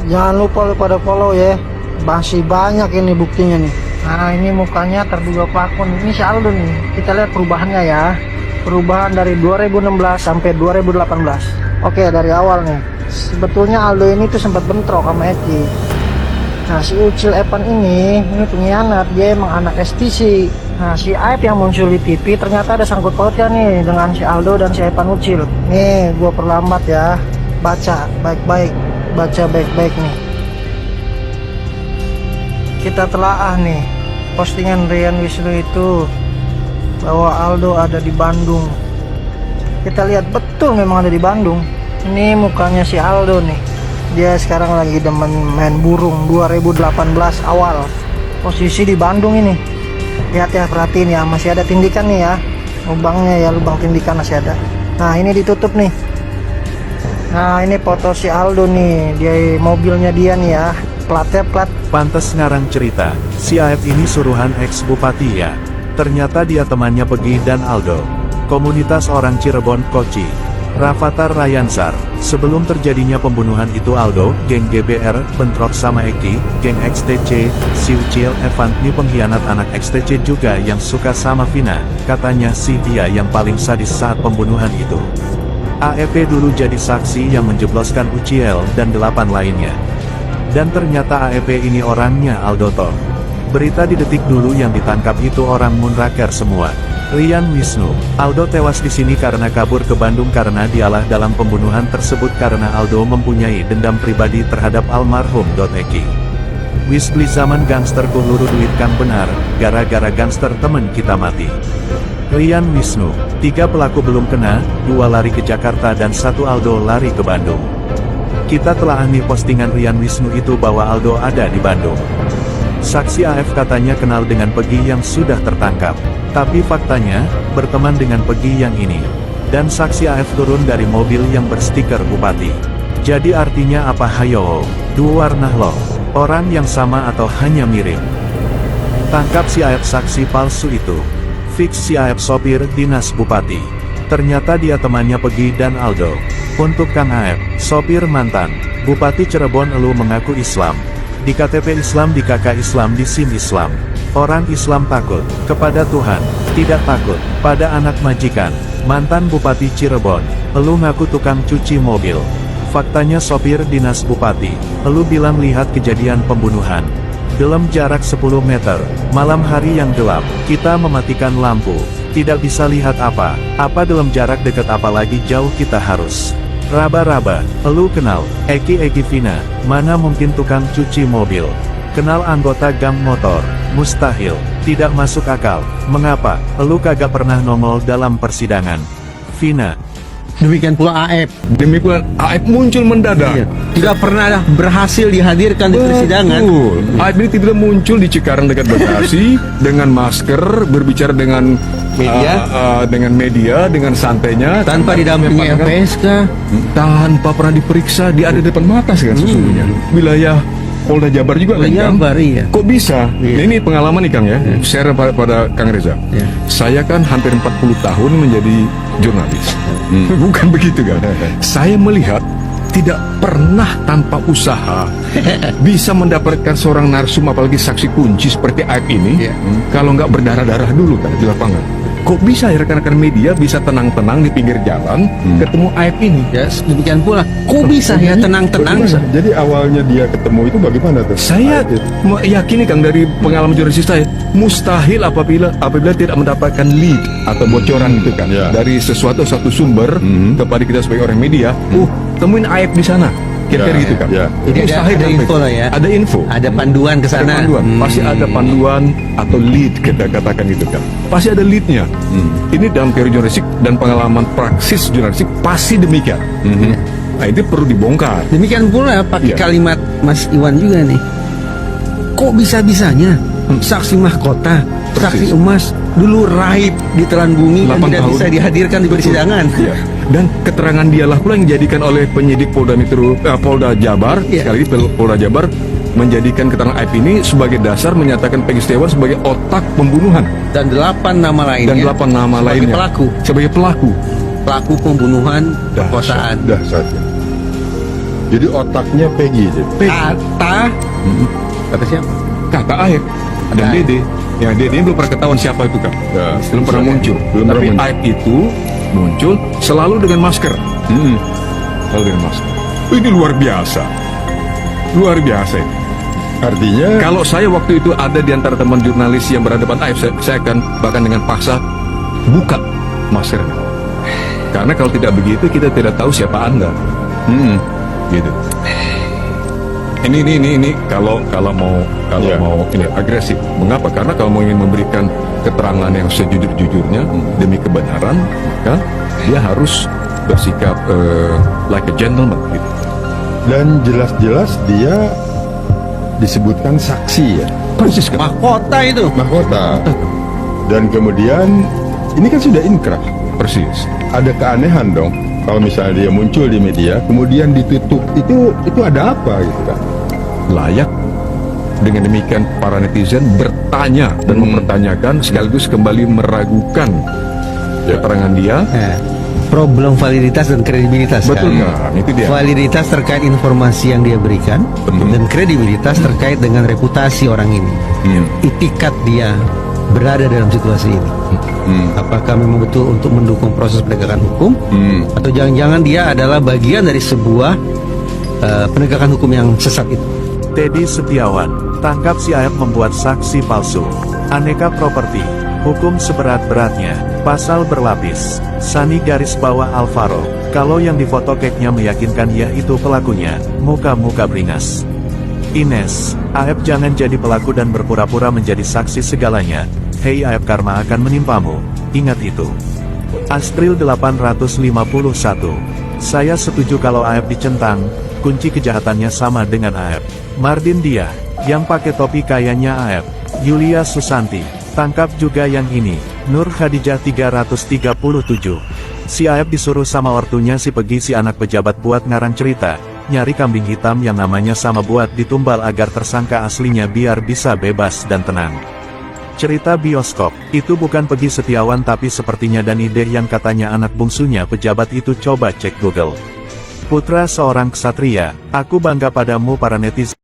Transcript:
Jangan lupa lu pada follow ya. Masih banyak ini buktinya nih. Nah ini mukanya terduga pelaku nih. Ini si Aldo nih. Kita lihat perubahannya ya. Perubahan dari 2016 sampai 2018. Oke, dari awal nih. Sebetulnya Aldo ini tuh sempat bentrok sama Eki. Nah si Ucil Evan ini pengkhianat. Dia emang anak STC. Nah si Aib yang muncul di TV ternyata ada sangkut pautnya nih dengan si Aldo dan si Evan Ucil. Nih gua perlambat ya. Baca baik-baik. Baca baik-baik nih. Kita telaah nih postingan Rian Wisnu itu bahwa Aldo ada di Bandung. Kita lihat betul memang ada di Bandung. Ini mukanya si Aldo nih. Dia sekarang lagi demen main burung 2018 awal. Posisi di Bandung ini. Lihat ya, perhatiin ya, masih ada tindikan nih ya. Lubangnya ya, lubang tindikan masih ada. Nah ini ditutup nih. Nah ini foto si Aldo nih. Dia mobilnya dia nih ya. Platnya plat. Pantes ngarang cerita, si Aep ini suruhan ex-bupati ya. Ternyata dia temannya Pegi dan Aldo. Komunitas orang Cirebon Koci. Rafathar Rayansar. Sebelum terjadinya pembunuhan itu Aldo, geng GBR, bentrok sama Eki, geng XTC, si Ucil Evan ini pengkhianat anak XTC juga yang suka sama Vina. Katanya si dia yang paling sadis saat pembunuhan itu. AEP dulu jadi saksi yang menjebloskan Ucil dan 8 lainnya. Dan ternyata AEP ini orangnya Aldo toh. Berita di Detik dulu yang ditangkap itu orang Munraker semua. Rian Wisnu. Aldo tewas di sini karena kabur ke Bandung karena dialah dalam pembunuhan tersebut karena Aldo mempunyai dendam pribadi terhadap almarhum Eki. Wis beli zaman gangster kuluru duit kang benar, gara-gara gangster temen kita mati. Rian Wisnu. 3 pelaku belum kena, 2 lari ke Jakarta dan 1 Aldo lari ke Bandung. Kita telah ahli postingan Rian Wisnu itu bahwa Aldo ada di Bandung. Saksi AF katanya kenal dengan Pegi yang sudah tertangkap. Tapi faktanya, berteman dengan Pegi yang ini. Dan saksi AF turun dari mobil yang berstiker bupati. Jadi artinya apa hayo? Dua warna loh. Orang yang sama atau hanya mirip? Tangkap si AF saksi palsu itu. Fix si AF sopir dinas bupati. Ternyata dia temannya Pegi dan Aldo. Untuk Kang AF, sopir mantan Bupati Cirebon Elu mengaku Islam. Di KTP Islam, di KK Islam, di SIM Islam. Orang Islam takut kepada Tuhan, tidak takut pada anak majikan. Mantan Bupati Cirebon, Elu ngaku tukang cuci mobil. Faktanya sopir dinas bupati. Elu bilang lihat kejadian pembunuhan. Dalam jarak 10 meter, malam hari yang gelap, kita mematikan lampu. Tidak bisa lihat apa dalam jarak dekat apalagi jauh kita harus. Raba-raba, Elu kenal, Eki Vina, mana mungkin tukang cuci mobil. Kenal anggota gang motor, mustahil, tidak masuk akal. Mengapa, Elu kagak pernah nongol dalam persidangan? Vina. Demikian pula AF. Demikian AF muncul mendadak. Iya. Tidak pernah berhasil dihadirkan di persidangan. AF ini tidak muncul di Cikarang dekat Bekasi dengan masker, berbicara dengan media, dengan santainya, Tanpa didampingi LPSK, tanpa pernah diperiksa, dia ada di depan mata kan sesungguhnya. Wilayah Polda Jabar juga kan, Kang? Jabar, iya. Kok bisa? Iya. Nah, ini pengalaman nih Kang ya, share pada Kang Reza. Iya. Saya kan hampir 40 tahun menjadi jurnalis. Bukan begitu kan? Saya melihat tidak pernah tanpa usaha bisa mendapatkan seorang narsum apalagi saksi kunci seperti Aib ini, kalau nggak berdarah-darah dulu kan di lapangan. Kok bisa ya rekan-rekan media bisa tenang-tenang di pinggir jalan ketemu Aib ini? Ya, demikian pula. Kok bisa ya tenang-tenang? Jadi awalnya dia ketemu itu bagaimana tuh? Saya meyakini Kang dari pengalaman jurnalis saya, mustahil apabila tidak mendapatkan lead atau bocoran itu kan dari satu sumber kepada kita sebagai orang media. Temuin Aib di sana. Kira-kira gitu kan. Jadi ada info lah ya. Ada info. Ada panduan ke sana. Pasti ada panduan atau lead kita katakan gitu kan. Pasti ada leadnya. Ini dalam teori jurnalistik dan pengalaman praksis jurnalistik pasti demikian. Nah itu perlu dibongkar. Demikian pula pakai kalimat Mas Iwan juga nih. Kok bisa-bisanya saksi mahkota, saksi emas dulu raib di telan bumi dan 8 tidak tahun. bisa dihadirkan di persidangan. Dan keterangan dialah pula yang dijadikan oleh penyidik Polda Jabar, sekali lagi Polda Jabar menjadikan keterangan Aib ini sebagai dasar menyatakan Pegi Setiawan sebagai otak pembunuhan Dan 8 nama lainnya. dan 8 nama sebagai lainnya pelaku. sebagai pelaku Pelaku pembunuhan, perkosaan. Dahsyat. Jadi otaknya Peggy itu. Kata kata siapa? Kata Aep dan Kata Dede. Yang Dede belum pernah ketahuan siapa itu kan. Ya, Belum pernah muncul. Belum pernah Tapi muncul. Aep itu muncul selalu dengan masker. Selalu dengan masker. Ini luar biasa. Luar biasa ini. Artinya Kalau saya waktu itu ada di antara teman jurnalis yang berhadapan Aep, saya akan bahkan dengan paksa buka maskernya. Karena kalau tidak begitu kita tidak tahu siapa Anda. Gitu. Ini kalau mau Ya. mau ini agresif. Mengapa? Karena kalau mau ingin memberikan keterangan yang sejujur-jujurnya demi kebenaran, maka dia harus bersikap like a gentleman gitu. dan jelas-jelas dia disebutkan saksi ya, Persis kan? Mahkota itu. mahkota. Dan kemudian ini kan sudah inkrah. Persis. Ada keanehan dong kalau misalnya dia muncul di media kemudian ditutup, itu ada apa gitu kan. Layak dengan demikian para netizen bertanya dan mempertanyakan sekaligus kembali meragukan keterangan dia. Problem validitas dan kredibilitas Betul kan? kan? Itu dia. Validitas terkait informasi yang dia berikan dan kredibilitas terkait dengan reputasi orang ini. Itikat dia berada dalam situasi ini. Apakah memang betul untuk mendukung proses penegakan hukum atau jangan-jangan dia adalah bagian dari sebuah penegakan hukum yang sesat itu. Teddy Setiawan, tangkap si Aep membuat saksi palsu. Aneka properti, hukum seberat-beratnya, pasal berlapis. Sani garis bawah Alvaro, kalau yang difoto keknya meyakinkan ya itu pelakunya, muka-muka beringas. Ines, Aep jangan jadi pelaku dan berpura-pura menjadi saksi segalanya. Hei Aep, karma akan menimpamu, ingat itu. Astril 851, saya setuju kalau Aep dicentang, kunci kejahatannya sama dengan Aep. Mardin Dia, yang pakai topi kayaknya Aep. Yulia Susanti, tangkap juga yang ini. Nur Khadijah 337. Si Aep disuruh sama ortunya si Pegi si anak pejabat buat ngarang cerita, nyari kambing hitam yang namanya sama buat ditumbal agar tersangka aslinya biar bisa bebas dan tenang. Cerita bioskop, itu bukan Pegi Setiawan tapi sepertinya Danide yang katanya anak bungsunya pejabat itu, coba cek Google. Putra seorang ksatria, aku bangga padamu para netizen.